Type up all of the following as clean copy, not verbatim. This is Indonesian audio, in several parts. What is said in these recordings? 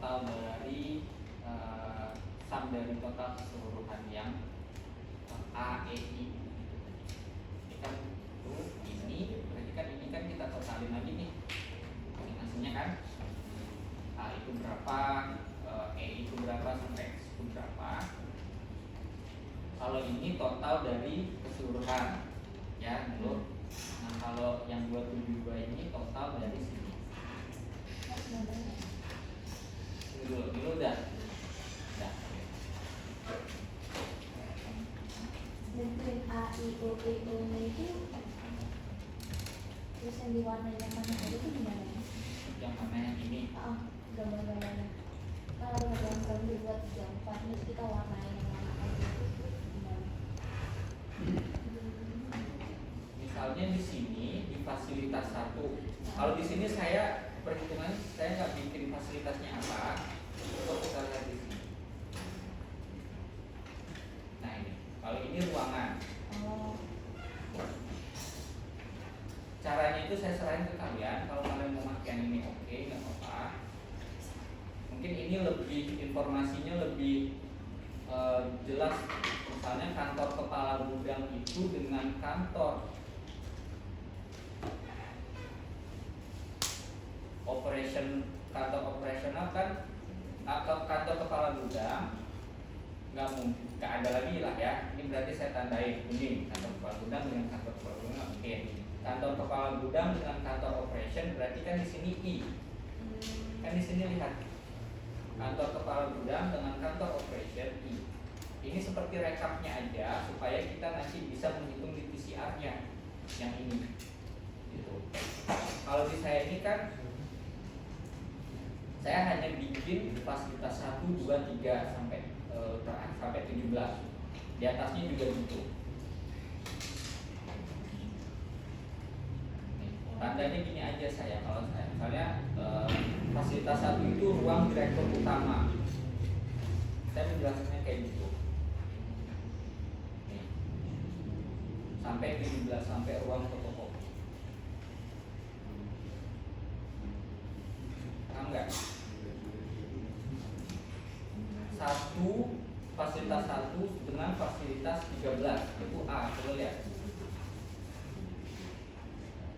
total dari sum dari total keseluruhan yang A, E, I. Ini kan ini, berarti kan ini kan kita totalin lagi nih. Ini hasilnya kan A itu berapa, E itu berapa, sampai X itu berapa. Kalau ini total dari keseluruhan ya dulu. Nah kalau yang 272 ini total dari sini. Dulu udah. Dan A, I, O, E, O itu terus yang diwarnai yang mana tadi itu gimana? Yang mana yang ini? Gambar-gambarnya. Kalau ada yang dibuat gambar, terus kita warnai yang mana aja itu gimana? Misalnya di sini di fasilitas 1. Kalau di sini saya perhitungan saya nggak bikin fasilitasnya apa. Coba kita lihat di sini. Nah ini, kalau ini ruangan. Caranya itu saya serahin ke kalian. Kalau kalian mau pakai yang ini oke, nggak apa-apa. Mungkin ini lebih informasinya lebih jelas. Misalnya kantor kepala gudang itu dengan kantor kantor operasional kan, kantor kepala gudang nggak mungkin, nggak ada lagi lah ya. Ini berarti saya tandai kuning, kantor kepala gudang dengan kantor kepala gudang. Oke, kantor kepala gudang dengan kantor operation berarti kan di sini I. Kan di sini lihat kantor kepala gudang dengan kantor operation I. Ini seperti rekapnya aja supaya kita nanti bisa menghitung di PCR-nya yang ini. Gitu. Kalau di saya ini kan saya hanya bikin fasilitas 1, 2, 3 sampai sampai 17. Di atasnya juga gitu. Tandanya gini aja saya, kalau saya misalnya fasilitas 1 itu ruang direktur utama. Saya menjelaskannya kayak gitu. Nih. Sampai 17, sampai ruang fotokopi. Paham nggak? Fasilitas 1 dengan fasilitas 13 itu A, coba lihat.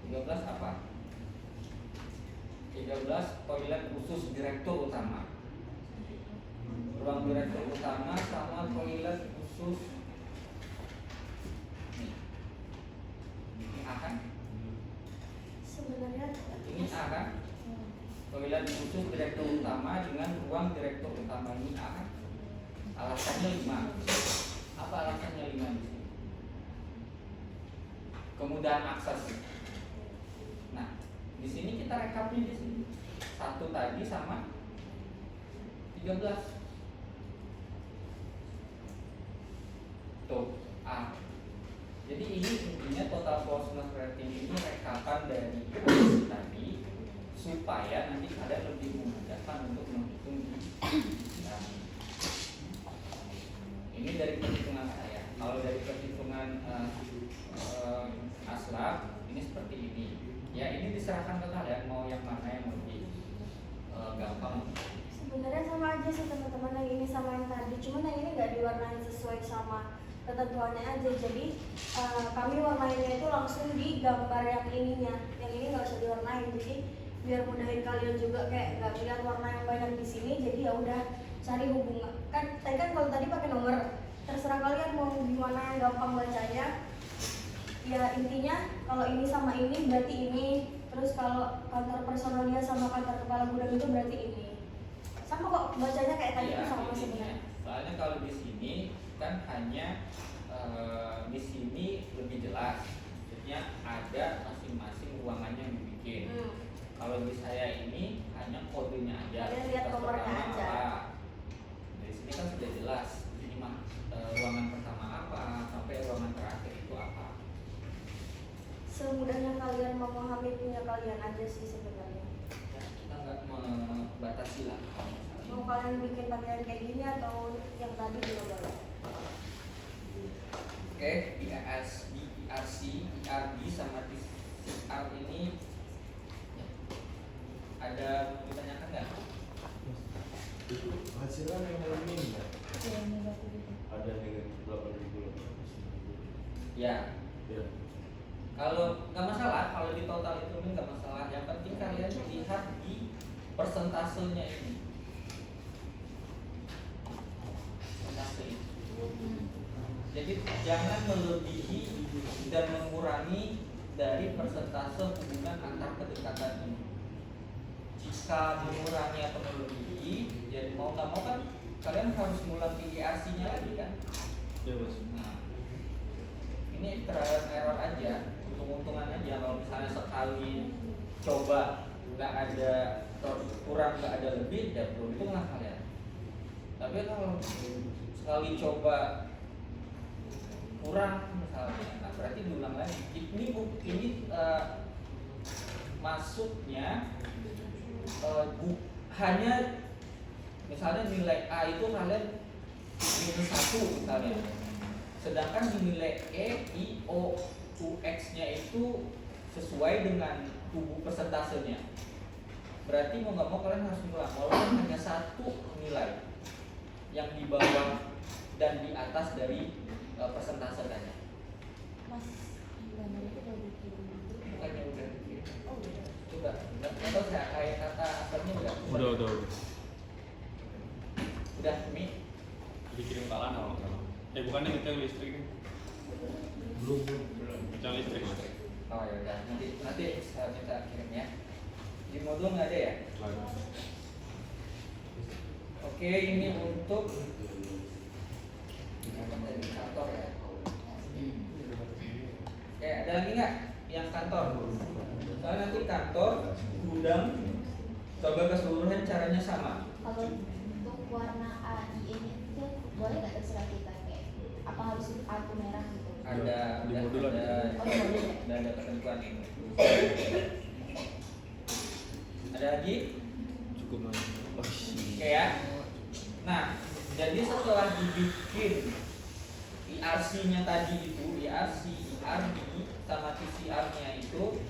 13 apa? 13 toilet khusus direktur utama. Ruang direktur utama sama toilet khusus. Ini A kan? Sebenarnya Ini A kan? Toilet khusus direktur utama dengan ruang direktur utama, ini A kan? Alasannya 5. Apa alasannya 5 di sini? Kemudahan akses. Nah, di sini kita rekapnya di sini. 1 tadi sama 13. Tuh, A. Jadi ini intinya total closeness rating ini rekapan dari posisi tadi supaya nanti kalian lebih memudahkan untuk menghitung di ini dari perhitungan saya. Kalau dari perhitungan Aslab ini seperti ini. Ya ini diserahkan ke kalian mau yang mana yang lebih gampang. sebenarnya sama aja sih teman-teman, yang ini sama yang tadi, cuman yang ini nggak diwarnain sesuai sama ketentuannya aja. Jadi kami warnainnya itu langsung di gambar yang ininya, yang ini nggak usah diwarnain. Jadi biar mudahin kalian juga, kayak nggak lihat warna yang banyak di sini. Jadi ya udah cari hubungan kan. Kalau tadi pakai nomor, terserah kalian mau gimana yang gampang bacanya. Ya intinya kalau ini sama ini berarti ini, terus kalau kantor personalnya sama kantor kepala gudang itu berarti ini. Sama kok bacanya kayak tadi itu sama sebenarnya. Soalnya kalau di sini kan hanya di sini lebih jelas, maksudnya ada masing-masing ruangannya yang dibikin. Kalau di saya ini hanya kodenya aja. Kalian lihat nomornya aja. Dari sini kan sudah jelas ini ruangan pertama apa sampai ruangan terakhir itu apa. Semudahnya kalian memahami punya kalian aja sih sebenarnya. Ya, kita nggak membatasi lah. Mau kalian bikin pakaian kayak gini atau yang tadi juga boleh. Oke, IRC, IRB sama TCR ini ada ditanyakan nggak? hasilnya yang ini ya. Yang negatif itu. Ada negatif 8.000. Ya. Ya. Kalau nggak masalah, kalau di total itu nggak masalah. Yang penting kalian lihat di persentasenya ini. Persentase itu. Jadi jangan melebihi dan mengurangi dari persentase hubungan antar kedekatan ini. Jika mengurangi atau melebihi, jadi mau nggak mau kan kalian harus ngulang IRC-nya lagi kan? Ya bos. Nah, ini trial and error aja, untung-untungan aja. Kalau misalnya sekali coba nggak ada kurang nggak ada lebih, ya beruntung lah kalian. Tapi kalau sekali coba kurang misalnya, nah berarti diulang lagi. Ini masuknya hanya misalnya nilai A itu kalian -1 misalnya, sedangkan di nilai E, I, O, U, X nya itu sesuai dengan tubuh persentasenya. Berarti mau nggak mau kalian harus ngulang, walaupun hanya satu nilai yang di bawah dan di atas dari persentase tadi. Mas, gambar itu udah dikirim gitu. Bukannya udah dikirim? Oh udah. Coba, atau saya kayak kata asalnya udah. Udah. Udah, Mi. Dikirim Pak Lana kalau salah. Bukan yang yang listrik nih. Belum. Yang listrik. Oh ya udah, nanti saya minta kirim ya. Di modul nggak ada ya? Oke, ini untuk kantor ya. Oke, ada lagi nggak yang kantor? Soalnya nanti kantor, gudang, coba keseluruhan caranya sama. Kalau untuk warna A, I, ini itu boleh nggak terserah kita kayak apa harus aku merah gitu? Ada, Di udah modul ada, Oh, di modul ya? udah ada ketentuan ini. Ada lagi? Cukup mana? Oke ya. Nah, jadi setelah dibikin IRC-nya tadi itu, IRC, IRD sama TCR-nya itu,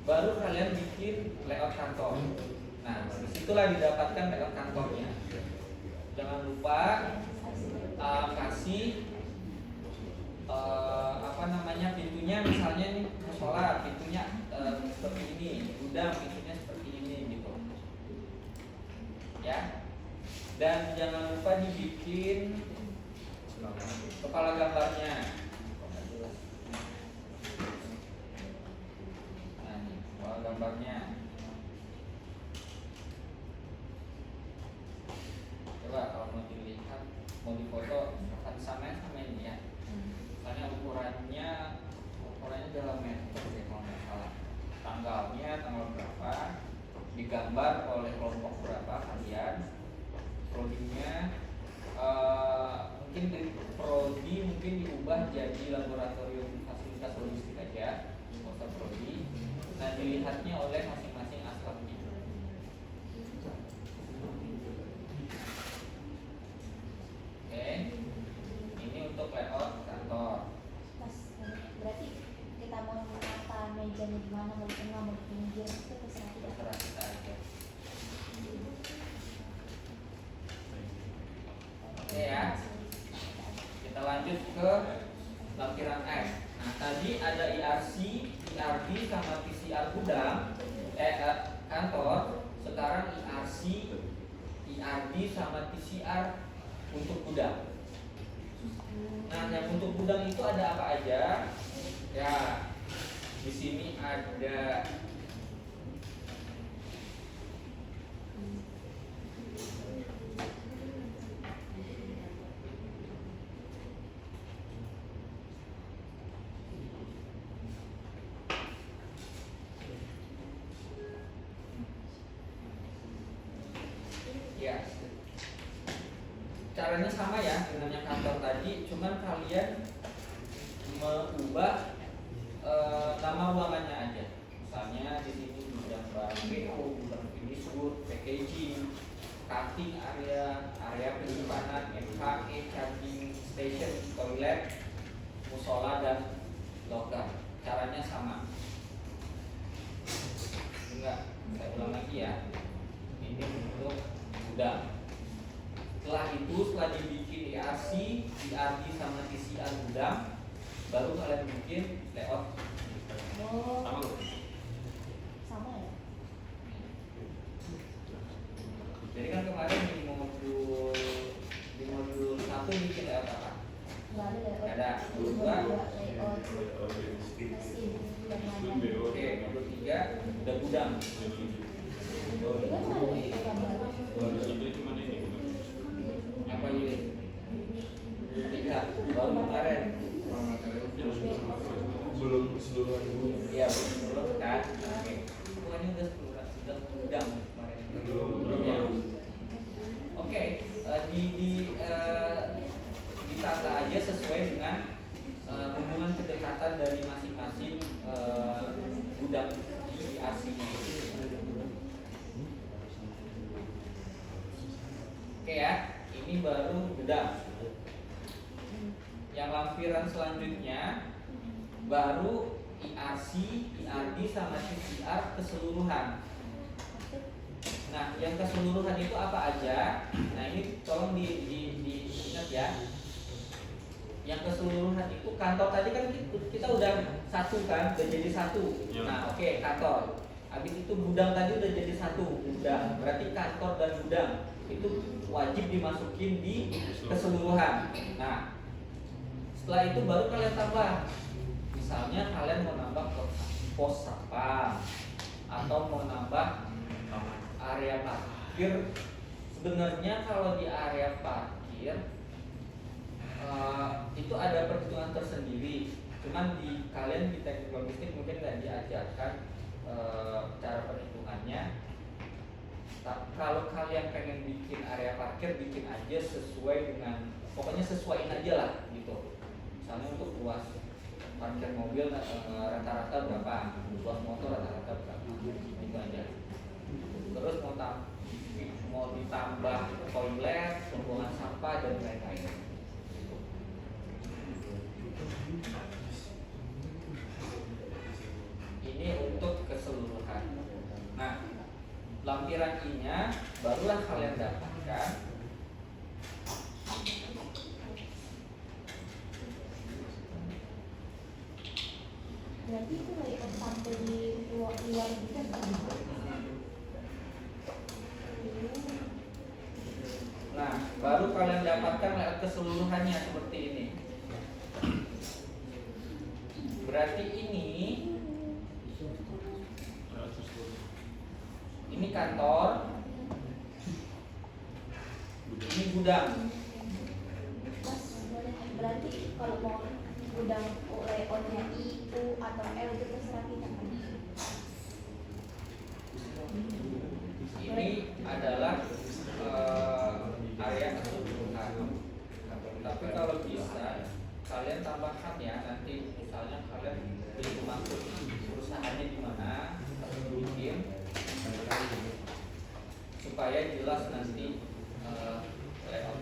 baru kalian bikin layout kantor. Nah, disitulah didapatkan layout kantornya. Jangan lupa kasih pintunya, misalnya nih musola, pintunya seperti ini, gudang pintunya seperti ini gitu. Ya. Dan jangan lupa dibikin kepala gambarnya. Nah, ini kepala gambarnya. Coba kalau mau dilihat, mau difoto, akan samain sama ini ya. Misalnya ukurannya dalam meter ya kalau nggak salah. Tanggalnya tanggal berapa, digambar oleh kelompok berapa kalian. Prodinya mungkin dari prodi mungkin diubah jadi laboratorium fasilitas logistik aja, sponsor prodi. Nah, dilihatnya oleh masing-masing aslabnya. Oke, ini untuk layout kantor. Mas, berarti kita mau menata mejanya di mana, mau di tengah, mau di pinggir itu terserah kita. Terserah kita aja. Oke ya, kita lanjut ke lampiran F. Nah, tadi ada IRC, IRD sama PCR gudang, kantor. Sekarang IRC, IRD sama PCR untuk gudang. Nah, yang untuk gudang itu ada apa aja? Ya, di sini ada ya, caranya sama ya dengan yang kantor tadi, cuman kalian mengubah nama ruangannya aja. Misalnya di sini gudang barang BO, gudang finish good, packaging, cutting area, area penyimpanan, MHE, charging station, toilet, musola dan locker. Caranya sama. Enggak, saya ulang lagi ya. Ini untuk gudang. itu setelah dibikin IRC, IRD sama TCR gudang, baru kalian bikin layout. Oh, Sama loh. sama ya? Jadi kan kemarin di modul 1 bikin layout apa? Nggak ada layout. Nggak ada. Modul Dua. 2 layout mesin dan lain-lain. Oke, modul 3 udah gudang. Itu kan ada gambar. Itu cuma ini. Apa ini? 3 baru kemarin. Belum keseluruhan dulu. Iya, belum kan? Oke. Pokoknya sudah gudang kemarin. Belum. Ya. Oke, ditata aja sesuai dengan hubungan kedekatan dari masing-masing gudang di IRC-nya. Oke ya, ini baru gudang. Yang lampiran selanjutnya baru IRC, IRD sama TCR keseluruhan. Nah, yang keseluruhan itu apa aja? Nah, ini tolong diingat ya. Yang keseluruhan itu kantor tadi kan kita udah satu kan, udah jadi satu. Ya. Nah, oke, kantor. Habis itu gudang tadi udah jadi satu gudang. Berarti kantor dan gudang itu wajib dimasukin di keseluruhan. Nah, setelah itu baru kalian tambah. Misalnya kalian mau nambah pos satpam atau mau nambah area parkir. Sebenarnya kalau di area parkir itu ada perhitungan tersendiri. Cuman di kalian di teknik logistik mungkin nggak diajarkan cara perhitungannya. Kalau kalian pengen bikin area parkir, bikin aja sesuai dengan, pokoknya sesuaiin aja lah gitu. Misalnya untuk luas parkir mobil rata-rata berapa, luas motor rata-rata berapa, itu aja. Terus mau ditambah toilet, pembuangan sampah dan lain-lain. Ini untuk keseluruhan. Nah, lampiran I-nya barulah kalian dapatkan Berarti itu layout sampai di luar juga kan? Nah, baru kalian dapatkan layout keseluruhannya seperti ini. Berarti ini kantor, ini gudang. Mas, berarti kalau mau gudang layoutnya I, U, atau L itu terserah kita kan? Ini adalah area keseluruhan. Tapi kalau bisa kalian tambahkan ya, nanti misalnya kalian itu maksud perusahaannya di mana, bikin supaya jelas nanti layout.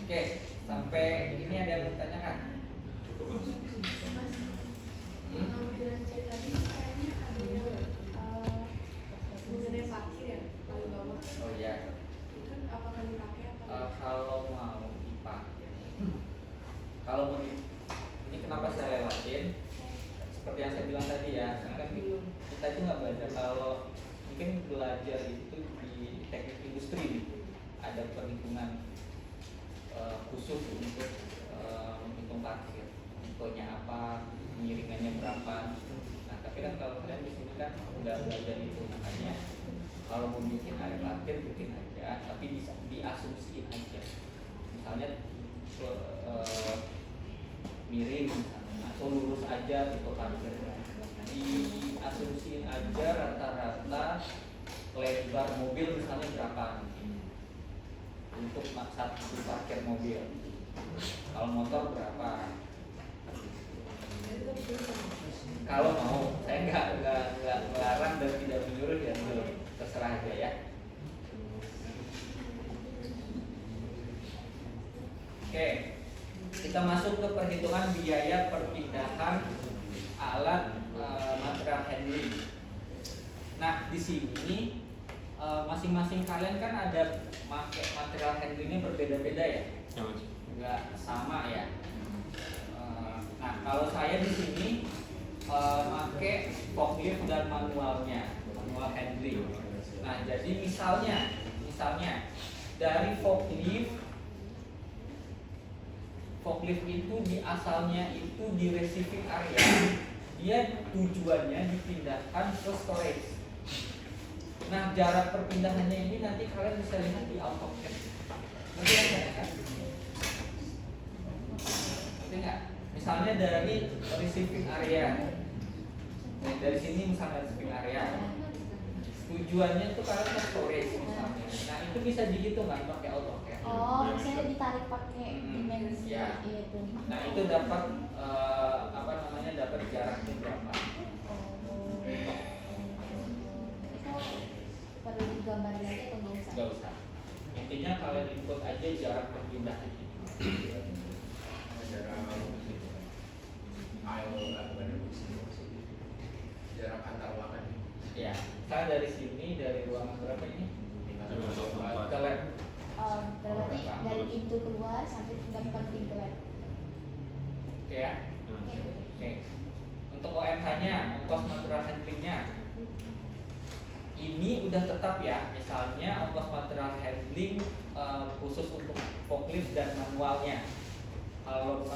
Oke, sampai ini ada yang mau ditanyakan? Mengenai parkir ya, paling bawah. Oh iya. Itu apakah dipakai apa? Kalau mau dipakai, kalau mau ini kenapa saya lewatin? Seperti yang saya bilang tadi ya, kan kita itu nggak belajar. Kalau mungkin belajar itu di teknik industri, ada perhitungan khusus untuk menghitung parkir, tipenya apa, pengiringannya berapa. Nah, tapi kan kalau kalian di sini kan udah belajar itu, makanya kalau mau bikin area parkir bikin aja, tapi bisa diasumsiin aja. Misalnya miring misalnya, atau lurus aja tipe parkirnya. Diasumsiin aja rata-rata lebar mobil misalnya berapa nanti untuk satu parkir mobil. Kalau motor berapa? Kalau mau, saya nggak melarang dan tidak menyuruh ya, terserah aja ya. Oke, kita masuk ke perhitungan biaya perpindahan alat material handling. Nah di sini masing-masing kalian kan ada material handlingnya berbeda-beda ya, Ya, Mas. nggak sama ya. Nah kalau saya di sini pakai forklift dan manualnya, manual handling. Nah jadi misalnya dari forklift itu di asalnya itu di receiving area, dia tujuannya dipindahkan ke storage. Nah jarak perpindahannya ini nanti kalian bisa lihat di AutoCAD. Nanti kan? Ngerti nggak? Misalnya dari receiving area, dari sini misalnya receiving area, tujuannya tuh kalian ke storage misalnya. Nah itu bisa dihitung kan pakai AutoCAD. Oh, misalnya ditarik pakai dimensi Ya. itu. Nah itu dapat dapat jaraknya berapa? Perlu digambarin aja atau nggak usah? Gak usah. Intinya kalian input aja jarak perpindahan. Jarak antar ruangan. Ya, saya dari sini dari ruangan berapa ini? Ke lab. Berarti dari pintu keluar sampai mendapatkan pintu lab. Oke ya. Oke. Untuk OMH-nya, ongkos material handlingnya, ini udah tetap ya. Misalnya ongkos material handling khusus untuk forklift dan manualnya. Kalau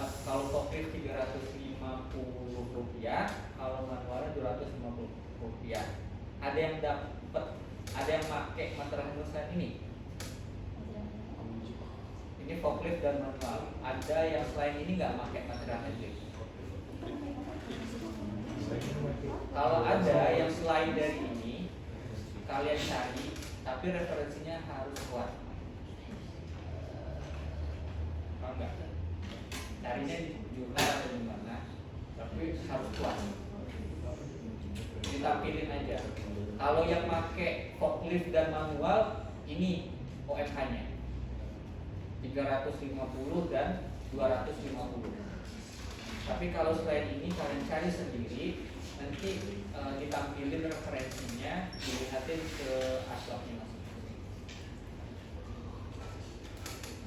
forklift 350 rupiah, kalau manualnya 250 rupiah. Ada yang pakai material handling selain ini. Ini forklift dan manual. Ada yang selain ini nggak pakai material handling? Kalau ada yang selain dari ini, kalian cari, tapi referensinya harus kuat. Paham nggak? Carinya di jurnal atau di mana, tapi harus kuat. Ditampilin aja. Kalau yang pakai forklift dan manual, ini OMH-nya 350 dan 250. Tapi kalau selain ini kalian cari sendiri, nanti ditampilin referensinya, dilihatin ke aslaknya masing-masing.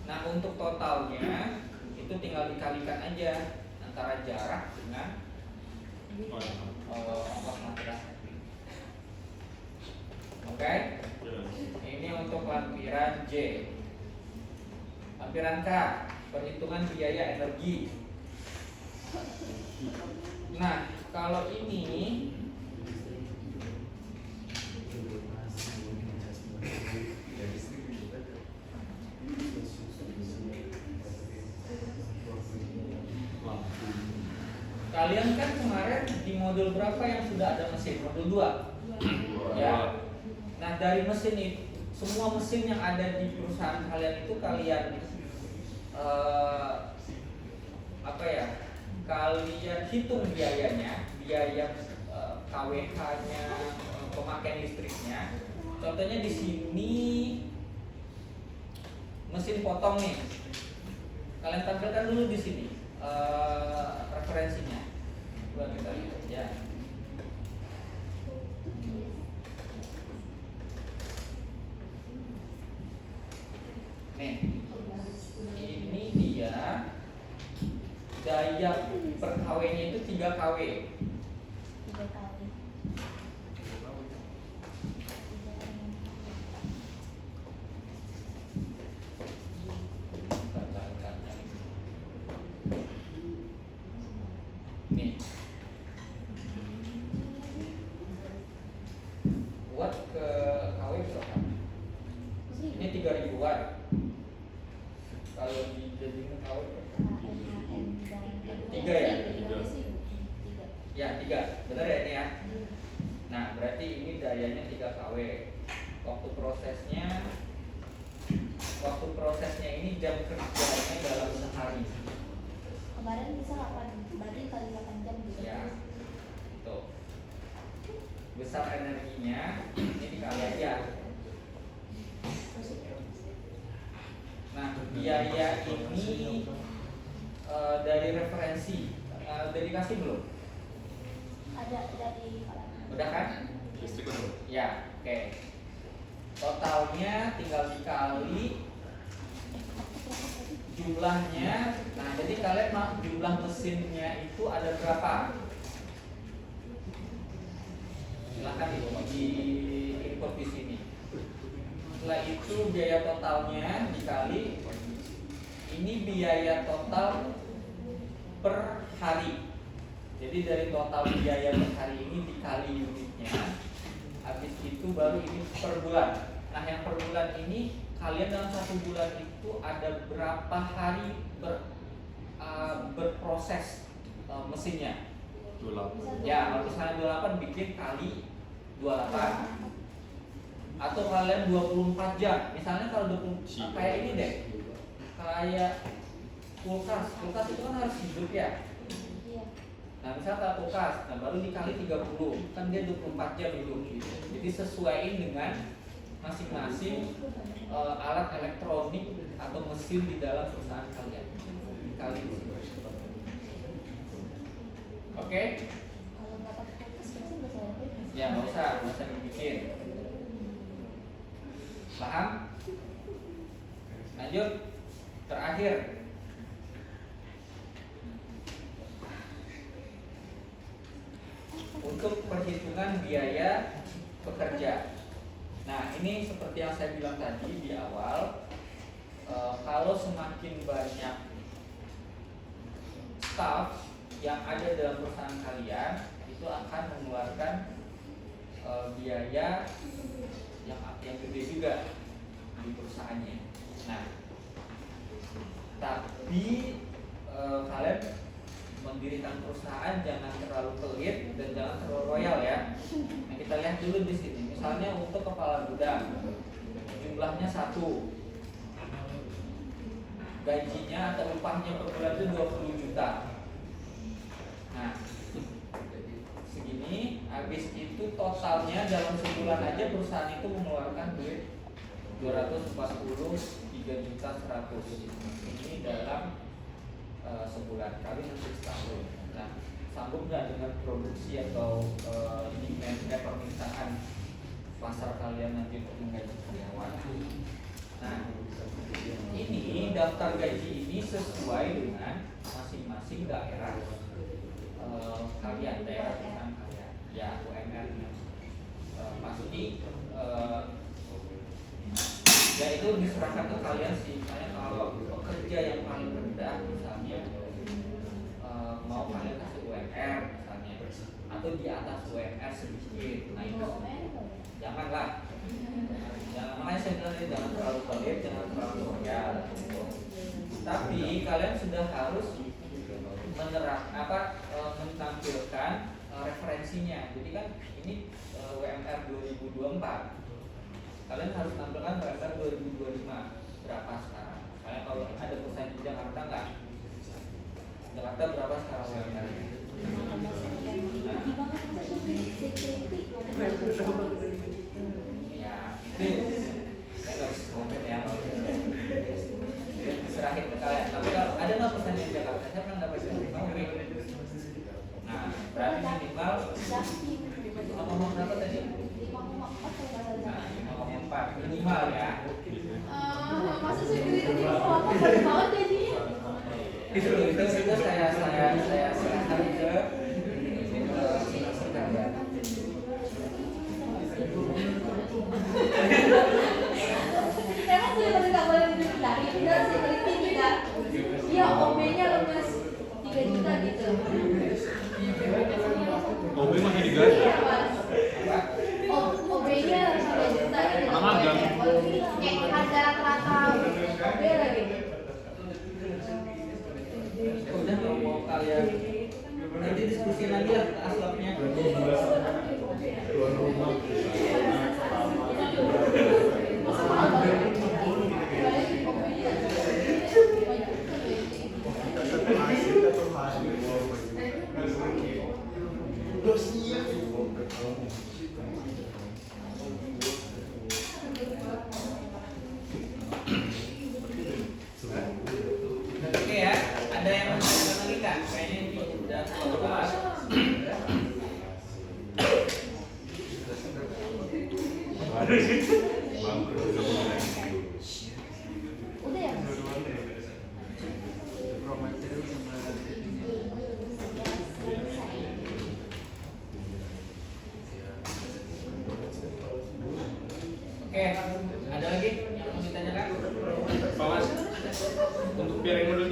Nah untuk totalnya itu tinggal dikalikan aja antara jarak dengan ongkos material. Oke? Ini untuk lampiran J. Lampiran K, perhitungan biaya energi. Nah, kalau ini kalian kan kemarin di modul berapa yang sudah ada mesin? Modul 2. Ya. Nah, dari mesin itu, semua mesin yang ada di perusahaan kalian itu kalian kalian hitung biayanya, biaya KWH-nya, pemakaian listriknya. Contohnya di sini mesin potong nih. Kalian tampilkan dulu di sini referensinya. Coba kita lihat ya. Nih, ini dia daya per kW-nya itu 3 kW. 3 kali. Nih, buat ke kW berapa? Ini 3000 watt. Kalau dijadikan kW berapa? 3 ya? Ya 3, benar ya ini ya. Nah berarti ini dayanya 3 kW. Waktu prosesnya ini jam kerjanya dalam sehari. Kemarin bisa 8, berarti kali 8 jam gitu. Ya, tuh. Besar energinya ini dikali aja. Nah biaya ini dari referensi udah dikasih belum? Ada dari Udah kan? Listrik udah. Ya, oke. Totalnya tinggal dikali jumlahnya. Nah, jadi kalian jumlah mesinnya itu ada berapa? Silahkan di input di sini. Setelah itu biaya totalnya dikali ini biaya total per hari. Jadi dari total biaya per hari ini dikali unitnya. Habis itu baru ini per bulan. Nah, yang per bulan ini kalian dalam 1 bulan itu ada berapa hari berproses mesinnya? 28. Ya, kalau misalnya 28 bikin kali 28. Atau kalian 24 jam. Misalnya kalau 20 kayak ini deh. Kayak kulkas itu kan harus hidup ya. Nah, misalnya kalau kulkas, nah baru dikali 30, kan dia 24 jam hidup. Jadi sesuaiin dengan masing-masing alat elektronik atau mesin di dalam perusahaan kalian. Dikali. Oke? Ya, nggak usah dibikin. Paham? Lanjut. Terakhir. Untuk perhitungan biaya pekerja. Nah, ini seperti yang saya bilang tadi di awal, kalau semakin banyak staff yang ada dalam perusahaan kalian, itu akan mengeluarkan biaya yang gede juga di perusahaannya. Nah, tapi kalian mendirikan perusahaan jangan terlalu pelit dan jangan terlalu royal ya. Nah, kita lihat dulu di sini. Misalnya untuk kepala gudang jumlahnya 1, gajinya atau upahnya per bulan itu 20 juta. Nah, segini. Habis itu totalnya dalam sebulan aja perusahaan itu mengeluarkan duit 243.100.000. Ini dalam sebulan kali nanti setahun. Nah, sanggup nggak dengan produksi atau demand permintaan pasar kalian nanti untuk menggaji karyawan? Nah, ini daftar gaji ini sesuai dengan masing-masing daerah kalian, daerah perusahaan kalian. Ya, UMR nya pasti ya itu diserahkan ke kalian sih. Misalnya kalau pekerja yang paling rendah misalnya mau kalian kasih UMR misalnya, atau di atas UMR sedikit, nah itu janganlah. Makanya saya bilang jangan terlalu pelit, jangan terlalu royal. Tapi kalian sudah harus menampilkan referensinya. Jadi kan ini UMR 2024. Kalian harus tampilkan UMR 2025 berapa sekarang. Misalnya kalau ada perusahaan di Jakarta nggak? Jakarta berapa sekarang UMR? Ya, itu saya nggak bisa komen ya. Serahin ke kalian. Tapi kalau ada nggak perusahaan di Jakarta? Saya pernah dapat minimal. Nah, berarti minimal ngomong berapa tadi? 5,4 minimal ya. Masa segini di bawah banget gajinya? Itu saya serahkan ke sekalian. Emang sudah nggak boleh dicari, udah seperti tidak. Iya, OB-nya lemes 3 juta gitu. OB masih digaji. Iya, Mas. OB-nya 3 juta gitu. Magang. Kayak harga rata OB lagi. Udah mau kalian nanti diskusi lagi lah aslapnya. Oke ya, ada yang mau lagi kan? Kayaknya ini udah keluar.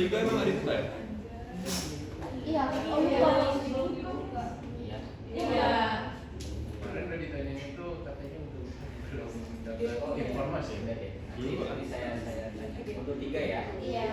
3 emang ada itu ya? Iya, oh iya. Iya. Iya. Kemarin udah ditanya itu katanya belum dapat informasi. Jadi saya tanya untuk 3 ya. Iya.